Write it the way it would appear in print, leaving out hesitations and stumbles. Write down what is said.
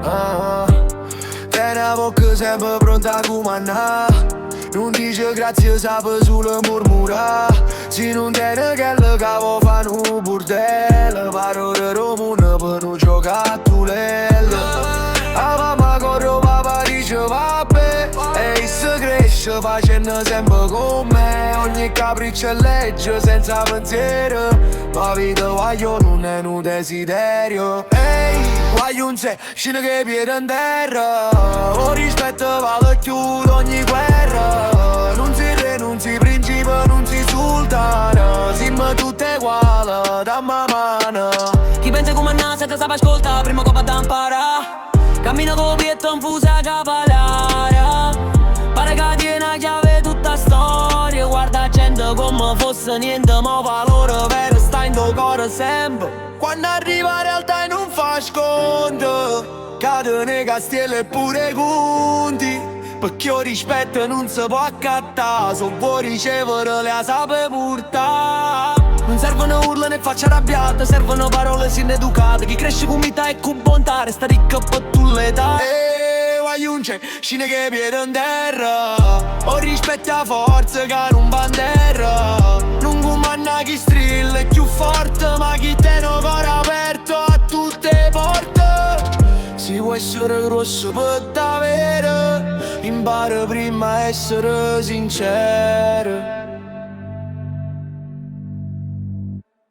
Te una bocca sempre pronta a comandare. Non dice grazie, sape solo murmura. Se non tiene quello che vuoi fa un bordello. Parole romune per non giocare a tulello. La mamma corre, papà dice vabbè. E se cresce facendo sempre con me. Ogni capriccio è legge senza pensiero. Ma vita voglio non è un desiderio. Ehi, voglio un sé, scena che piede in terra. O rispetto vale chiudo ogni guerra. Non si re, non si principe, non si sultana. Siamo tutte uguali, dammi mano. Chi pensa come a nasa te sape ascolta, prima coppa da imparare. Cammina con pietto infusa già parlare. Pare che tiene a chiave tutta storia. Guarda gente come fosse niente, ma valore vero sta in tuo cuore sempre. Quando arriva la realtà e non fa sconto, cade nei castelli e pure conti. Perché io rispetto non si può accattare. Se vuoi ricevere la sape portare. Non servono urla né faccia arrabbiata, servono parole ineducate. Chi cresce con umiltà e con bontà resta ricco per tutte le età. Voglio un c'è, scine che piede in terra. O rispetto a forza che non bandiera. Non comanna chi strilla è più forte, ma chi tiene il cuore aperto a tutte le porte. Si può essere grosso per davvero, impara prima a essere sincero.